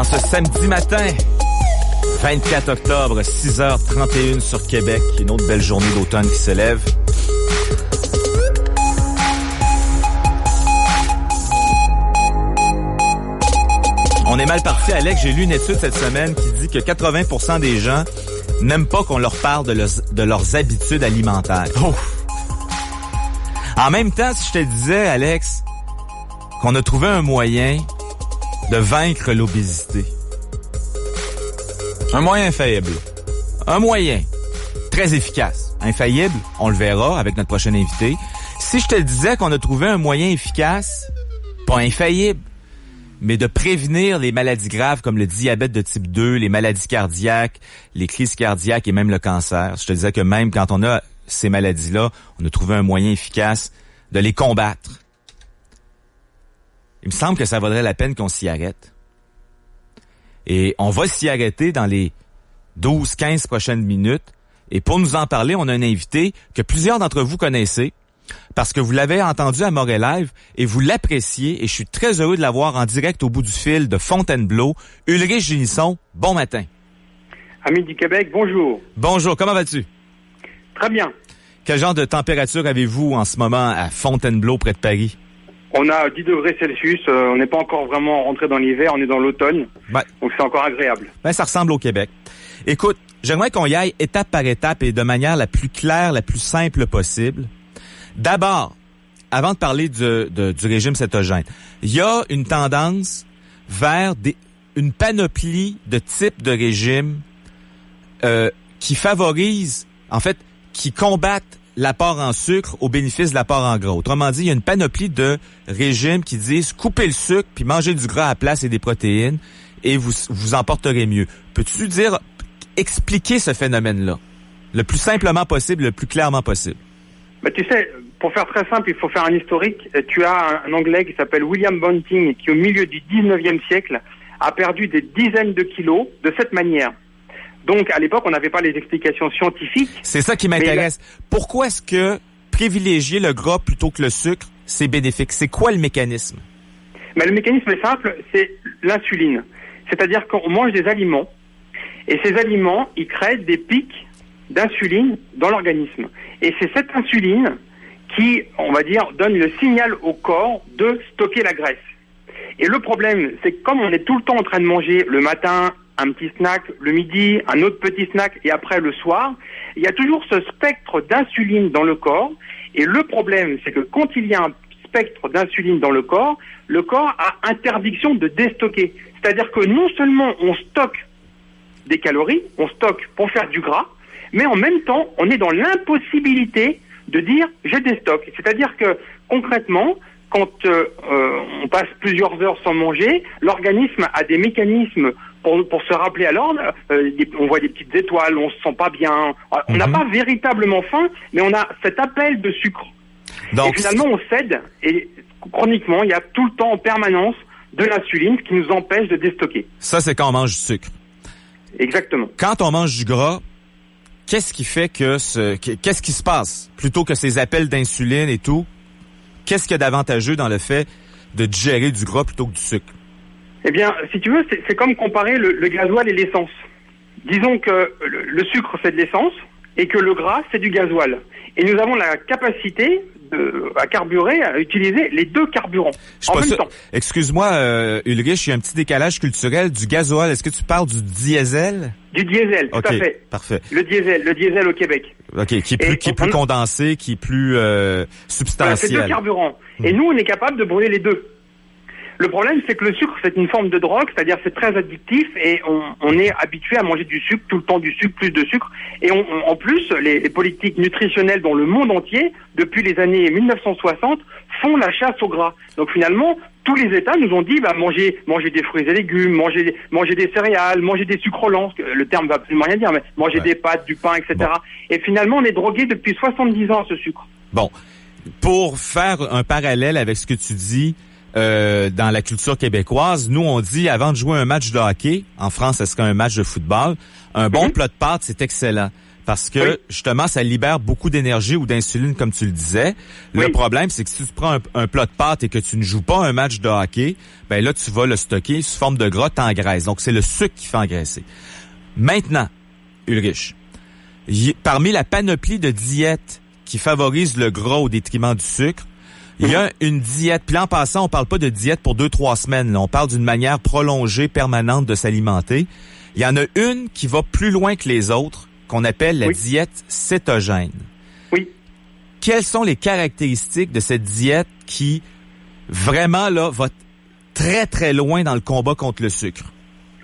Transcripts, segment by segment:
En ce samedi matin, 24 octobre, 6h31 sur Québec, une autre belle journée d'automne qui se lève. On est mal parti, Alex. J'ai lu une étude cette semaine qui dit que 80% des gens n'aiment pas qu'on leur parle de leurs habitudes alimentaires. Oh. En même temps, si je te disais, Alex, qu'on a trouvé un moyen de vaincre l'obésité. Un moyen infaillible. Un moyen très efficace. Infaillible, on le verra avec notre prochain invité. Si je te disais qu'on a trouvé un moyen efficace, pas infaillible, mais de prévenir les maladies graves comme le diabète de type 2, les maladies cardiaques, les crises cardiaques et même le cancer. Je te disais que même quand on a ces maladies-là, on a trouvé un moyen efficace de les combattre. Il me semble que ça vaudrait la peine qu'on s'y arrête. Et on va s'y arrêter dans les 12-15 prochaines minutes. Et pour nous en parler, on a un invité que plusieurs d'entre vous connaissez, parce que vous l'avez entendu à Montréal Live et vous l'appréciez, et je suis très heureux de l'avoir en direct au bout du fil de Fontainebleau. Ulrich Génisson, bon matin. Amis du Québec, bonjour. Bonjour, comment vas-tu? Très bien. Quel genre de température avez-vous en ce moment à Fontainebleau, près de Paris? On a 10 degrés Celsius, on n'est pas encore vraiment rentré dans l'hiver, on est dans l'automne, donc c'est encore agréable. Ben, ça ressemble au Québec. Écoute, j'aimerais qu'on y aille étape par étape et de manière la plus claire, la plus simple possible. D'abord, avant de parler du régime cétogène, il y a une tendance vers une panoplie de types de régimes qui favorisent, en fait, qui combattent l'apport en sucre au bénéfice de l'apport en gras. Autrement dit, il y a une panoplie de régimes qui disent couper le sucre puis manger du gras à la place et des protéines et vous en porterez mieux. Peux-tu expliquer ce phénomène-là le plus simplement possible, le plus clairement possible? Ben, tu sais, pour faire très simple, il faut faire un historique. Tu as un Anglais qui s'appelle William Banting qui, au milieu du 19e siècle, a perdu des dizaines de kilos de cette manière. Donc, à l'époque, on n'avait pas les explications scientifiques. C'est ça qui m'intéresse. Pourquoi est-ce que privilégier le gras plutôt que le sucre, c'est bénéfique? C'est quoi le mécanisme? Mais le mécanisme est simple, c'est l'insuline. C'est-à-dire qu'on mange des aliments, et ces aliments, ils créent des pics d'insuline dans l'organisme. Et c'est cette insuline qui, on va dire, donne le signal au corps de stocker la graisse. Et le problème, c'est que comme on est tout le temps en train de manger le matin, un petit snack le midi, un autre petit snack et après le soir, il y a toujours ce spectre d'insuline dans le corps. Et le problème, c'est que quand il y a un spectre d'insuline dans le corps a interdiction de déstocker. C'est-à-dire que non seulement on stocke des calories, on stocke pour faire du gras, mais en même temps, on est dans l'impossibilité de dire « je déstocke ». C'est-à-dire que concrètement, quand on passe plusieurs heures sans manger, l'organisme a des mécanismes pour se rappeler à l'ordre. On voit des petites étoiles, on se sent pas bien. On n'a pas véritablement faim, mais on a cet appel de sucre. Donc, et finalement, on cède. Et chroniquement, il y a tout le temps en permanence de l'insuline qui nous empêche de déstocker. Ça, c'est quand on mange du sucre. Exactement. Quand on mange du gras, qu'est-ce qui fait qu'est-ce qui se passe? Plutôt que ces appels d'insuline et tout, qu'est-ce qu'il y a d'avantageux dans le fait de digérer du gras plutôt que du sucre? Eh bien, si tu veux, c'est comme comparer le gasoil et l'essence. Disons que le sucre, c'est de l'essence et que le gras, c'est du gasoil. Et nous avons la capacité à carburer, à utiliser les deux carburants en même temps. Excuse-moi, Ulrich, il y a un petit décalage culturel. Du gasoil, est-ce que tu parles du diesel? Du diesel, tout à fait. Parfait. Le diesel au Québec. OK, qui est plus condensé, qui est plus substantiel. C'est deux carburants. Et nous, on est capable de brûler les deux. Le problème, c'est que le sucre, c'est une forme de drogue, c'est-à-dire c'est très addictif et on est habitué à manger du sucre, tout le temps du sucre, plus de sucre. Et en plus, les politiques nutritionnelles dans le monde entier, depuis les années 1960, font la chasse au gras. Donc finalement, tous les États nous ont dit, manger des fruits et légumes, manger des céréales, manger des sucres lents, le terme va absolument rien dire, mais manger des pâtes, du pain, etc. Bon. Et finalement, on est drogué depuis 70 ans à ce sucre. Bon, pour faire un parallèle avec ce que tu dis, dans la culture québécoise, nous on dit avant de jouer un match de hockey, en France ce serait un match de football, un bon plat de pâtes c'est excellent. parce que, justement, ça libère beaucoup d'énergie ou d'insuline, comme tu le disais. Le problème, c'est que si tu prends un plat de pâtes et que tu ne joues pas un match de hockey, ben là, tu vas le stocker sous forme de gras, t'engraisses. Donc, c'est le sucre qui fait engraisser. Maintenant, Ulrich, parmi la panoplie de diètes qui favorisent le gras au détriment du sucre, il y a une diète. Puis là, en passant, on parle pas de diète pour 2-3 semaines. Là. On parle d'une manière prolongée, permanente de s'alimenter. Il y en a une qui va plus loin que les autres, qu'on appelle la diète cétogène. Oui. Quelles sont les caractéristiques de cette diète qui, vraiment, là, va très, très loin dans le combat contre le sucre?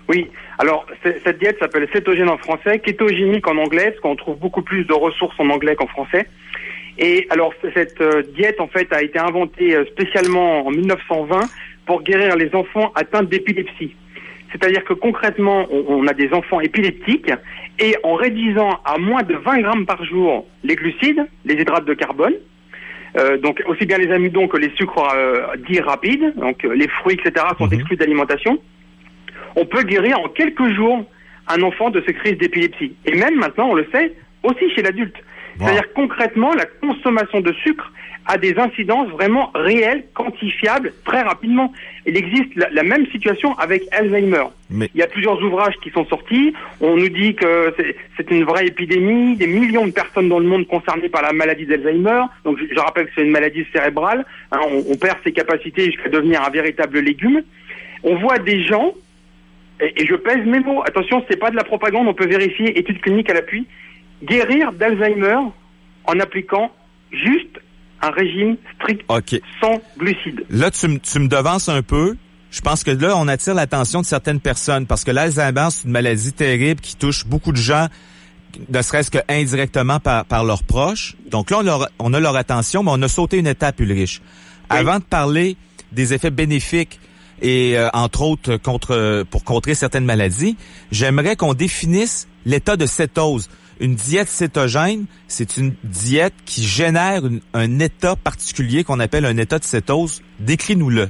Oui. Alors, cette diète s'appelle cétogène en français, kétogénique en anglais, parce qu'on trouve beaucoup plus de ressources en anglais qu'en français. Et alors, cette diète, en fait, a été inventée spécialement en 1920 pour guérir les enfants atteints d'épilepsie. C'est-à-dire que concrètement, on a des enfants épileptiques et en réduisant à moins de 20 grammes par jour les glucides, les hydrates de carbone, donc aussi bien les amidons que les sucres dits rapides, donc les fruits, etc., sont exclus d'alimentation, on peut guérir en quelques jours un enfant de ces crises d'épilepsie. Et même maintenant, on le sait, aussi chez l'adulte. C'est-à-dire concrètement, la consommation de sucre a des incidences vraiment réelles, quantifiables, très rapidement. Il existe la même situation avec Alzheimer. Il y a plusieurs ouvrages qui sont sortis. On nous dit que c'est une vraie épidémie, des millions de personnes dans le monde concernées par la maladie d'Alzheimer. Donc je rappelle que c'est une maladie cérébrale. Hein, on perd ses capacités jusqu'à devenir un véritable légume. On voit des gens, et je pèse mes mots, attention, c'est pas de la propagande, on peut vérifier, études cliniques à l'appui, guérir d'Alzheimer en appliquant juste un régime strict sans glucides. Là, tu me devances un peu. Je pense que là, on attire l'attention de certaines personnes parce que l'Alzheimer, c'est une maladie terrible qui touche beaucoup de gens, ne serait-ce que indirectement par leurs proches. Donc là, on a leur attention, mais on a sauté une étape, Ulrich. Avant de parler des effets bénéfiques et entre autres pour contrer certaines maladies, j'aimerais qu'on définisse l'état de cétose. Une diète cétogène, c'est une diète qui génère un état particulier qu'on appelle un état de cétose. Décris-nous-le.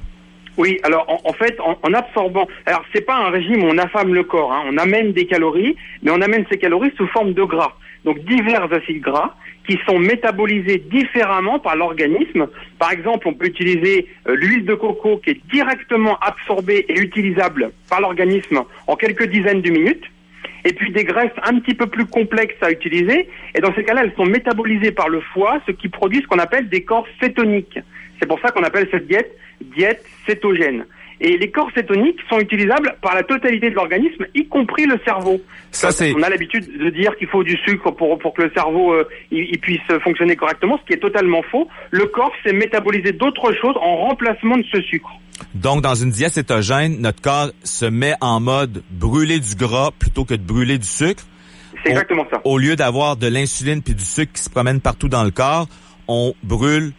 Oui, alors en fait, en absorbant... Alors, c'est pas un régime où on affame le corps. Hein, on amène des calories, mais on amène ces calories sous forme de gras. Donc, divers acides gras qui sont métabolisés différemment par l'organisme. Par exemple, on peut utiliser l'huile de coco qui est directement absorbée et utilisable par l'organisme en quelques dizaines de minutes. Et puis des graisses un petit peu plus complexes à utiliser. Et dans ces cas-là, elles sont métabolisées par le foie, ce qui produit ce qu'on appelle des corps cétoniques. C'est pour ça qu'on appelle cette diète cétogène. Et les corps cétoniques sont utilisables par la totalité de l'organisme, y compris le cerveau. On a l'habitude de dire qu'il faut du sucre pour que le cerveau il puisse fonctionner correctement, ce qui est totalement faux. Le corps sait métaboliser d'autres choses en remplacement de ce sucre. Donc, dans une diète cétogène, notre corps se met en mode brûler du gras plutôt que de brûler du sucre. C'est exactement ça. Au lieu d'avoir de l'insuline puis du sucre qui se promène partout dans le corps, on brûle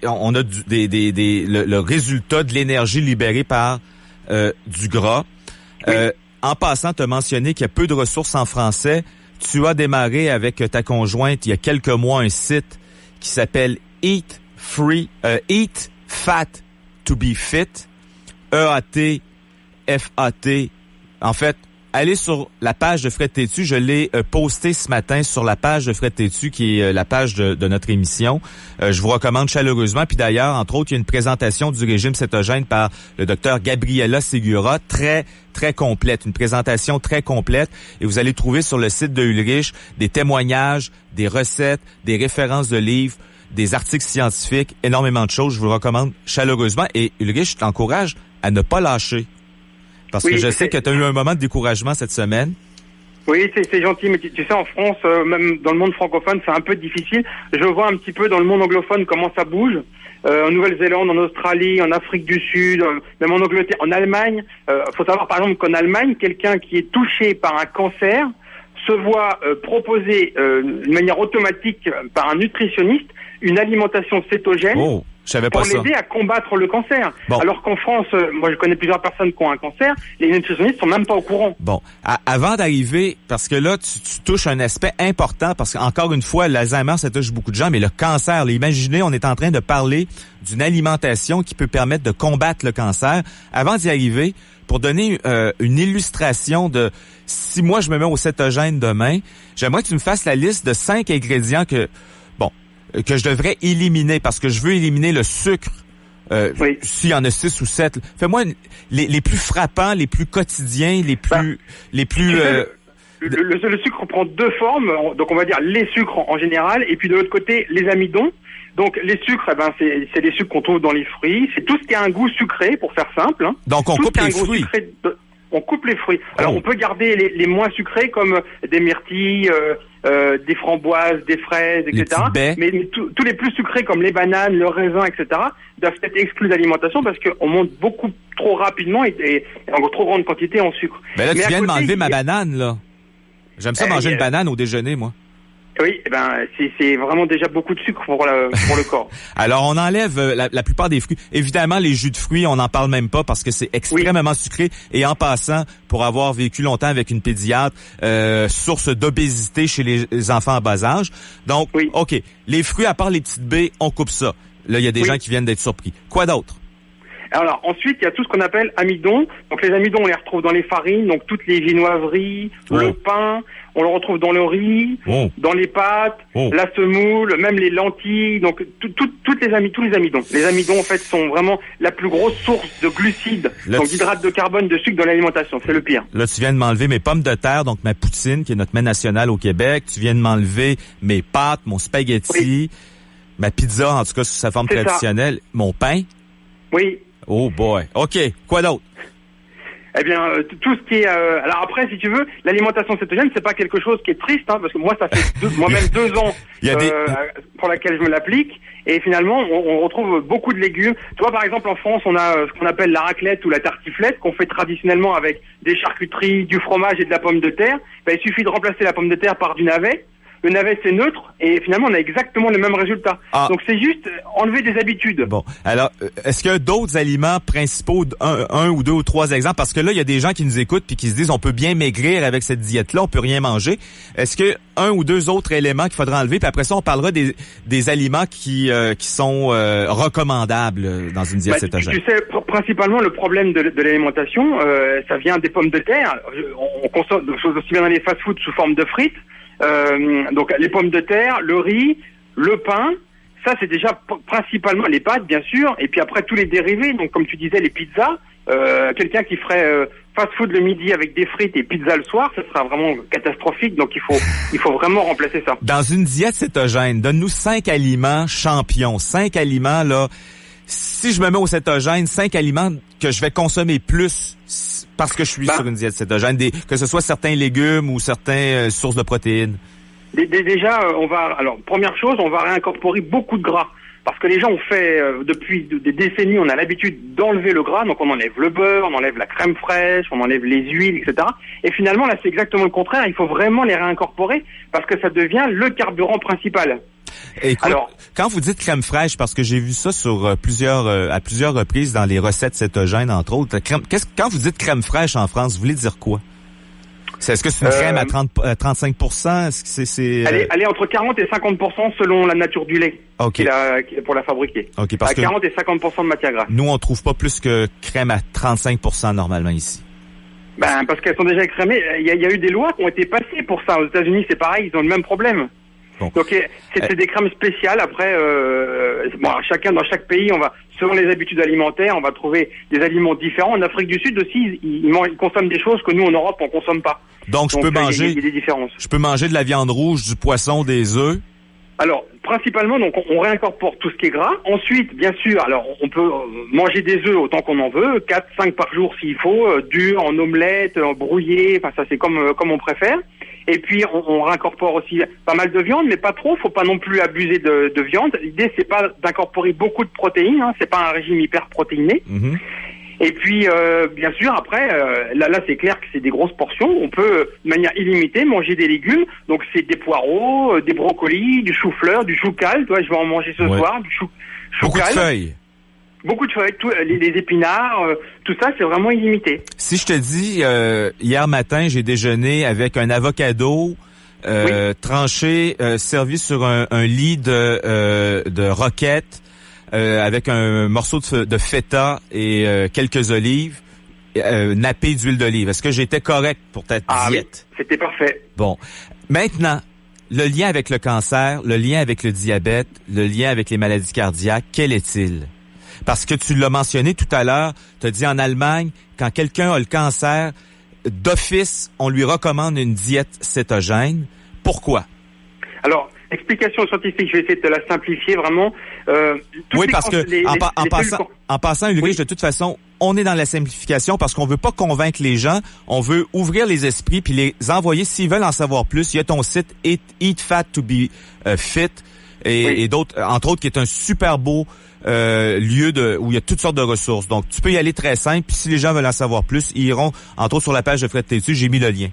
on a le résultat de l'énergie libérée par du gras. En passant, tu as mentionné qu'il y a peu de ressources en français. Tu as démarré avec ta conjointe il y a quelques mois un site qui s'appelle Eat Fat to be Fit, EAT-FAT. En fait, allez sur la page de Fred Tétu. Je l'ai posté ce matin sur la page de Fred Tétu, qui est la page de notre émission. Je vous recommande chaleureusement. Puis d'ailleurs, entre autres, il y a une présentation du régime cétogène par le docteur Gabriela Segura, très, très complète. Une présentation très complète. Et vous allez trouver sur le site de Ulrich des témoignages, des recettes, des références de livres, des articles scientifiques, énormément de choses. Je vous le recommande chaleureusement. Et Ulrich, je t'encourage à ne pas lâcher. Parce que je sais que tu as eu un moment de découragement cette semaine. Oui, c'est gentil, mais tu sais, en France, même dans le monde francophone, c'est un peu difficile. Je vois un petit peu dans le monde anglophone comment ça bouge. En Nouvelle-Zélande, en Australie, en Afrique du Sud, même en Angleterre, en Allemagne. Faut savoir, par exemple, qu'en Allemagne, quelqu'un qui est touché par un cancer se voit proposer de manière automatique par un nutritionniste une alimentation cétogène Je savais pas pour ça. l'aider à combattre le cancer. Bon. Alors qu'en France, moi je connais plusieurs personnes qui ont un cancer, les nutritionnistes sont même pas au courant. Bon, avant d'arriver, parce que là, tu touches un aspect important, parce qu'encore une fois, l'Alzheimer, ça touche beaucoup de gens, mais le cancer, là, imaginez, on est en train de parler d'une alimentation qui peut permettre de combattre le cancer. Avant d'y arriver, pour donner une illustration de si moi je me mets au cétogène demain, j'aimerais que tu me fasses la liste de 5 ingrédients que je devrais éliminer, parce que je veux éliminer le sucre. Oui. S'il y en a 6 ou 7. Fais-moi les plus frappants, les plus quotidiens, les plus... Le sucre prend 2 formes, donc on va dire les sucres en général, et puis de l'autre côté, les amidons. Donc les sucres, c'est les sucres qu'on trouve dans les fruits. C'est tout ce qui a un goût sucré, pour faire simple. Hein. Donc on coupe les fruits. On coupe les fruits. Alors on peut garder les moins sucrés comme des myrtilles, des framboises, des fraises, etc. Mais tous les plus sucrés comme les bananes, le raisin, etc. doivent être exclus d'alimentation parce qu'on monte beaucoup trop rapidement et en trop grande quantité en sucre. Ben là, tu viens de m'enlever ma banane, là. J'aime ça manger une banane au déjeuner, moi. Oui, c'est vraiment déjà beaucoup de sucre pour le corps. Alors, on enlève la plupart des fruits. Évidemment, les jus de fruits, on n'en parle même pas parce que c'est extrêmement sucré. Et en passant, pour avoir vécu longtemps avec une pédiatre, source d'obésité chez les enfants en bas âge. Donc, OK, les fruits, à part les petites baies, on coupe ça. Là, il y a des gens qui viennent d'être surpris. Quoi d'autre? Alors ensuite, il y a tout ce qu'on appelle amidon. Donc les amidons, on les retrouve dans les farines, donc toutes les viennoiseries, le pain, on le retrouve dans le riz, dans les pâtes, la semoule, même les lentilles, donc tous les amidons. Les amidons, en fait, sont vraiment la plus grosse source de glucides, donc d'hydrates de carbone, de sucre dans l'alimentation. C'est le pire. Là, tu viens de m'enlever mes pommes de terre, donc ma poutine, qui est notre mets national au Québec. Tu viens de m'enlever mes pâtes, mon spaghetti, ma pizza, en tout cas sous sa forme traditionnelle, mon pain. Oui. Oh boy. OK. Quoi d'autre? Eh bien, tout ce qui est... alors après, si tu veux, l'alimentation cétogène, c'est pas quelque chose qui est triste, hein, parce que moi, ça fait moi-même 2 ans pour laquelle je me l'applique. Et finalement, on retrouve beaucoup de légumes. Tu vois, par exemple, en France, on a ce qu'on appelle la raclette ou la tartiflette, qu'on fait traditionnellement avec des charcuteries, du fromage et de la pomme de terre. Il suffit de remplacer la pomme de terre par du navet. Le navet, c'est neutre, et finalement, on a exactement le même résultat. Donc, c'est juste enlever des habitudes. Bon. Alors, est-ce qu'il y a d'autres aliments principaux, un ou 2 ou 3 exemples? Parce que là, il y a des gens qui nous écoutent puis qui se disent, on peut bien maigrir avec cette diète-là, on peut rien manger. Est-ce que 1 ou 2 autres éléments qu'il faudra enlever? Puis après ça, on parlera des aliments qui sont recommandables dans une diète cétogène. Tu sais, principalement, le problème de l'alimentation, ça vient des pommes de terre. On consomme des choses aussi bien dans les fast-foods sous forme de frites. Donc les pommes de terre, le riz, le pain, ça c'est déjà principalement les pâtes bien sûr, et puis après tous les dérivés, donc comme tu disais les pizzas, quelqu'un qui ferait fast-food le midi avec des frites et pizza le soir, ça sera vraiment catastrophique, donc il faut vraiment remplacer ça. Dans une diète cétogène, donne-nous 5 aliments champions, 5 aliments là, si je me mets au cétogène, 5 aliments que je vais consommer plus parce que je suis sur une diète cétogène, que ce soit certains légumes ou certaines sources de protéines. Déjà, alors première chose, on va réincorporer beaucoup de gras. Parce que les gens ont fait, depuis des décennies, on a l'habitude d'enlever le gras, donc on enlève le beurre, on enlève la crème fraîche, on enlève les huiles, etc. Et finalement, là, c'est exactement le contraire, il faut vraiment les réincorporer, parce que ça devient le carburant principal. Écoute, alors, quand vous dites crème fraîche, parce que j'ai vu ça sur à plusieurs reprises dans les recettes cétogènes, entre autres, quand vous dites crème fraîche en France, vous voulez dire quoi? Est-ce que c'est une crème à 35%? Est-ce que c'est Elle est entre 40 et 50% selon la nature du lait pour la fabriquer. Okay, parce à 40 et 50% de matière grasse. Nous, on trouve pas plus que crème à 35% normalement ici. Parce qu'elles sont déjà écrémées. Il y a eu des lois qui ont été passées pour ça. Aux États-Unis, c'est pareil, ils ont le même problème. Bon. Donc c'est des crèmes spéciales. Après, dans chaque pays, selon les habitudes alimentaires, on va trouver des aliments différents. En Afrique du Sud aussi, ils consomment des choses que nous en Europe on consomme pas. Donc je peux manger. Il y a des différences. Je peux manger de la viande rouge, du poisson, des œufs. Alors principalement, donc on réincorpore tout ce qui est gras. Ensuite, bien sûr, alors on peut manger des œufs autant qu'on en veut, 4-5 par jour s'il faut, dur, en omelette, en brouillé. Enfin ça c'est comme on préfère. Et puis on réincorpore aussi pas mal de viande, mais pas trop. Faut pas non plus abuser de viande. L'idée c'est pas d'incorporer beaucoup de protéines. C'est pas un régime hyper protéiné. Mm-hmm. Et puis bien sûr après là c'est clair que c'est des grosses portions. On peut de manière illimitée manger des légumes. Donc c'est des poireaux, des brocolis, du chou-fleur, du chou-cal. Toi je vais en manger ce soir. Du Beaucoup de feuilles. Beaucoup de feuilles, les épinards, tout ça, c'est vraiment illimité. Si je te dis, hier matin, j'ai déjeuné avec un avocado tranché, servi sur un lit de roquette, avec un morceau de feta et quelques olives, nappé d'huile d'olive. Est-ce que j'étais correct pour ta diète? Oui, c'était parfait. Bon. Maintenant, le lien avec le cancer, le lien avec le diabète, le lien avec les maladies cardiaques, quel est-il? Parce que tu l'as mentionné tout à l'heure, tu as dit en Allemagne, quand quelqu'un a le cancer, d'office, on lui recommande une diète cétogène. Pourquoi? Alors, explication scientifique, je vais essayer de te la simplifier vraiment. Oui, parce que en passant, Ulrich, de toute façon, on est dans la simplification parce qu'on veut pas convaincre les gens, on veut ouvrir les esprits puis les envoyer s'ils veulent en savoir plus. Il y a ton site Eat Fat to be Fit et d'autres, entre autres, qui est un super beau lieu où il y a toutes sortes de ressources. Donc, tu peux y aller très simple. Puis si les gens veulent en savoir plus, ils iront, entre autres, sur la page de Fred Tétu. J'ai mis le lien.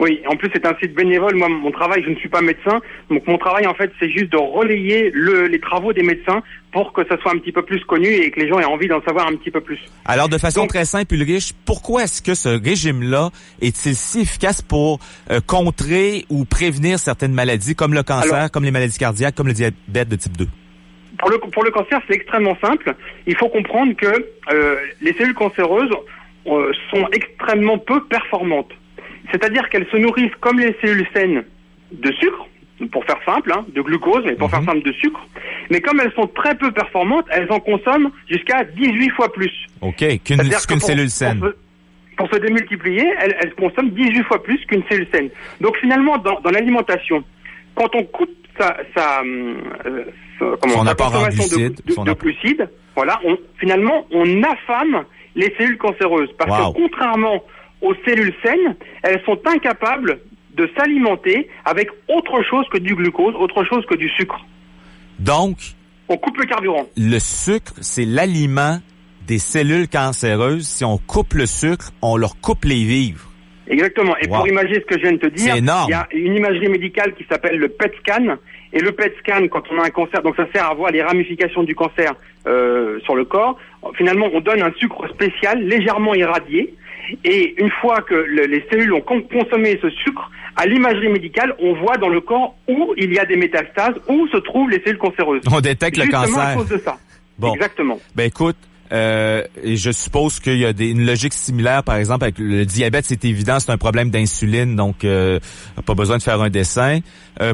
Oui, en plus c'est un site bénévole. Moi, mon travail, je ne suis pas médecin, donc mon travail en fait, c'est juste de relayer les travaux des médecins pour que ça soit un petit peu plus connu et que les gens aient envie d'en savoir un petit peu plus. Alors, de façon très simple, Ulrich, pourquoi est-ce que ce régime-là est-il si efficace pour contrer ou prévenir certaines maladies comme le cancer, comme les maladies cardiaques, comme le diabète de type 2? Pour le cancer, c'est extrêmement simple. Il faut comprendre que les cellules cancéreuses sont extrêmement peu performantes. C'est-à-dire qu'elles se nourrissent comme les cellules saines de sucre, pour faire simple, de glucose, mais pour faire simple de sucre. Mais comme elles sont très peu performantes, elles en consomment jusqu'à 18 fois plus. OK, qu'une cellule saine. Pour se démultiplier, elles consomment 18 fois plus qu'une cellule saine. Donc finalement, dans l'alimentation, quand on coupe son apport en glucides, de glucides, voilà, on affame les cellules cancéreuses. Parce que contrairement aux cellules saines, elles sont incapables de s'alimenter avec autre chose que du glucose, autre chose que du sucre. Donc, on coupe le carburant. Le sucre, c'est l'aliment des cellules cancéreuses. Si on coupe le sucre, on leur coupe les vivres. Exactement. Et pour imager ce que je viens de te dire, il y a une imagerie médicale qui s'appelle le PET scan. Et le PET scan, quand on a un cancer, donc ça sert à voir les ramifications du cancer sur le corps. Finalement, on donne un sucre spécial, légèrement irradié. Et une fois que les cellules ont consommé ce sucre, à l'imagerie médicale, on voit dans le corps où il y a des métastases, où se trouvent les cellules cancéreuses. On détecte le cancer. Justement à cause de ça. Bon. Exactement. Ben écoute, et je suppose qu'il y a une logique similaire, par exemple, avec le diabète, c'est évident, c'est un problème d'insuline, donc pas besoin de faire un dessin.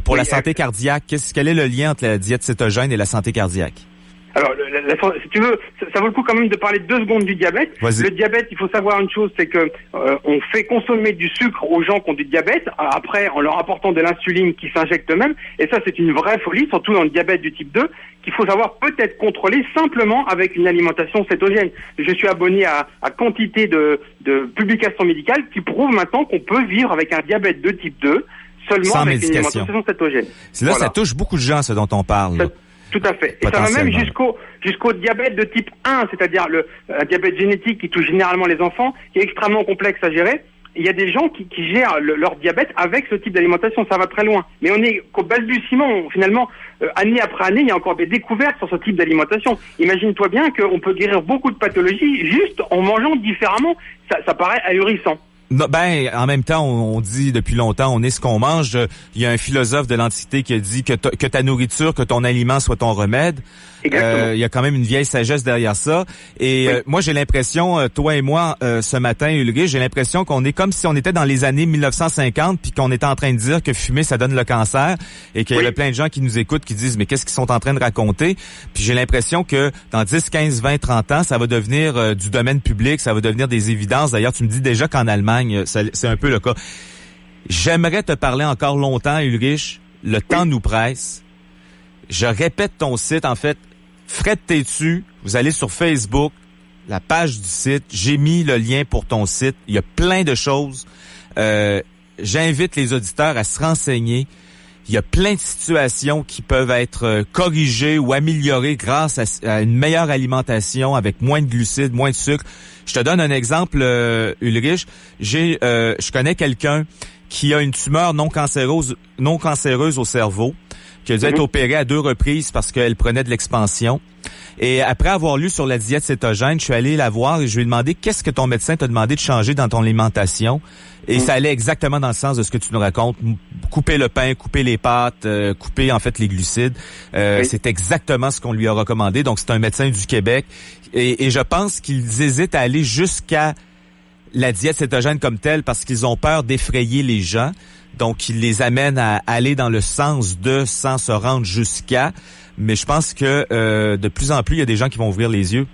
Pour la santé cardiaque, quel est le lien entre la diète cétogène et la santé cardiaque? Alors, si tu veux, ça vaut le coup quand même de parler 2 secondes du diabète. Vas-y. Le diabète, il faut savoir une chose, c'est que on fait consommer du sucre aux gens qui ont du diabète, après en leur apportant de l'insuline qui s'injectent eux-mêmes, et ça c'est une vraie folie, surtout dans le diabète du type 2, qu'il faut savoir peut-être contrôler simplement avec une alimentation cétogène. Je suis abonné à quantité de publications médicales qui prouvent maintenant qu'on peut vivre avec un diabète de type 2 seulement sans avec médication. une alimentation cétogène. C'est là, ça touche beaucoup de gens, ce dont on parle. Tout à fait. Et ça va même jusqu'au diabète de type 1, c'est-à-dire un diabète génétique qui touche généralement les enfants, qui est extrêmement complexe à gérer. Il y a des gens qui gèrent leur diabète avec ce type d'alimentation, ça va très loin. Mais on est qu'au balbutiement, finalement, année après année, il y a encore des découvertes sur ce type d'alimentation. Imagine-toi bien qu'on peut guérir beaucoup de pathologies juste en mangeant différemment. Ça paraît ahurissant. Non, ben, en même temps, on dit depuis longtemps, on est ce qu'on mange. Il y a un philosophe de l'Antiquité qui a dit que ta nourriture, que ton aliment soit ton remède. Il y a quand même une vieille sagesse derrière ça. Et moi, j'ai l'impression, toi et moi, ce matin, Ulrich, j'ai l'impression qu'on est comme si on était dans les années 1950 puis qu'on était en train de dire que fumer, ça donne le cancer et qu'il y avait plein de gens qui nous écoutent qui disent, mais qu'est-ce qu'ils sont en train de raconter? Puis j'ai l'impression que dans 10, 15, 20, 30 ans, ça va devenir du domaine public, ça va devenir des évidences. D'ailleurs, tu me dis déjà qu'en Allemagne, c'est un peu le cas. J'aimerais te parler encore longtemps, Ulrich. Le temps nous presse. Je répète ton site, en fait, Fred Tétu, vous allez sur Facebook, la page du site, j'ai mis le lien pour ton site, il y a plein de choses. J'invite les auditeurs à se renseigner. Il y a plein de situations qui peuvent être corrigées ou améliorées grâce à une meilleure alimentation avec moins de glucides, moins de sucre. Je te donne un exemple, Ulrich. Je connais quelqu'un qui a une tumeur non cancéreuse au cerveau, qui a dû être opérée à 2 reprises parce qu'elle prenait de l'expansion. Et après avoir lu sur la diète cétogène, je suis allé la voir et je lui ai demandé qu'est-ce que ton médecin t'a demandé de changer dans ton alimentation. Et ça allait exactement dans le sens de ce que tu nous racontes. Couper le pain, couper les pâtes, couper en fait les glucides. C'est exactement ce qu'on lui a recommandé. Donc c'est un médecin du Québec. Et je pense qu'ils hésitent à aller jusqu'à la diète cétogène comme telle parce qu'ils ont peur d'effrayer les gens. Donc ils les amènent à aller dans le sens de sans se rendre jusqu'à. Mais je pense que de plus en plus, il y a des gens qui vont ouvrir les yeux.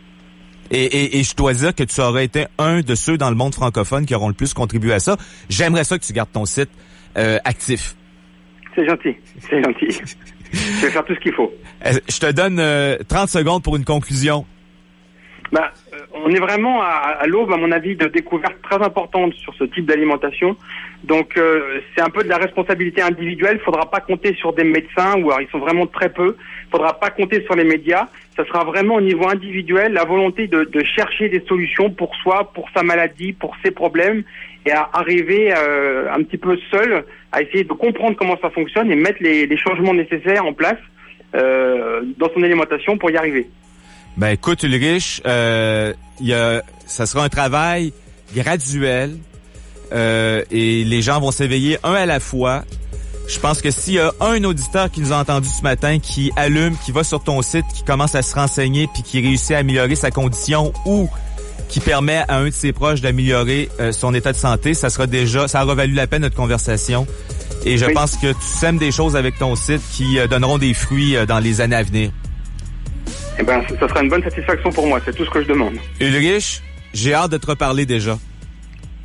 Et je dois dire que tu aurais été un de ceux dans le monde francophone qui auront le plus contribué à ça. J'aimerais ça que tu gardes ton site actif. C'est gentil, c'est gentil. Je vais faire tout ce qu'il faut. Je te donne 30 secondes pour une conclusion. On est vraiment à l'aube, à mon avis, de découvertes très importantes sur ce type d'alimentation. Donc, c'est un peu de la responsabilité individuelle. Il faudra pas compter sur des médecins, ou alors ils sont vraiment très peu. Il faudra pas compter sur les médias. Ça sera vraiment au niveau individuel, la volonté de chercher des solutions pour soi, pour sa maladie, pour ses problèmes, et à arriver un petit peu seul, à essayer de comprendre comment ça fonctionne et mettre les changements nécessaires en place dans son alimentation pour y arriver. Ben écoute Ulrich, ça sera un travail graduel et les gens vont s'éveiller un à la fois. Je pense que s'il y a un auditeur qui nous a entendu ce matin, qui allume, qui va sur ton site, qui commence à se renseigner puis qui réussit à améliorer sa condition ou qui permet à un de ses proches d'améliorer son état de santé, ça aura valu la peine notre conversation. Et je pense que tu sèmes des choses avec ton site qui donneront des fruits dans les années à venir. Eh ben, ça sera une bonne satisfaction pour moi, c'est tout ce que je demande. Ulrich, j'ai hâte de te reparler déjà.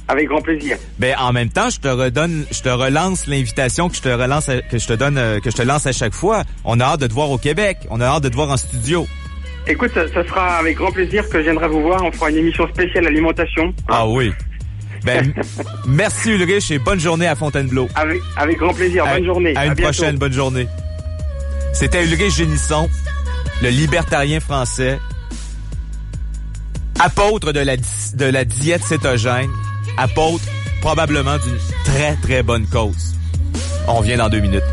Avec grand plaisir. Ben, en même temps, je te relance l'invitation que je te lance à chaque fois. On a hâte de te voir au Québec. On a hâte de te voir en studio. Écoute, ça sera avec grand plaisir que je viendrai vous voir. On fera une émission spéciale alimentation. Ah oui. Ben, merci Ulrich et bonne journée à Fontainebleau. Avec grand plaisir. Bonne journée. À une prochaine. Bonne journée. C'était Ulrich Génisson, le libertarien français, apôtre de la diète cétogène, apôtre probablement d'une très très bonne cause. On revient dans 2 minutes.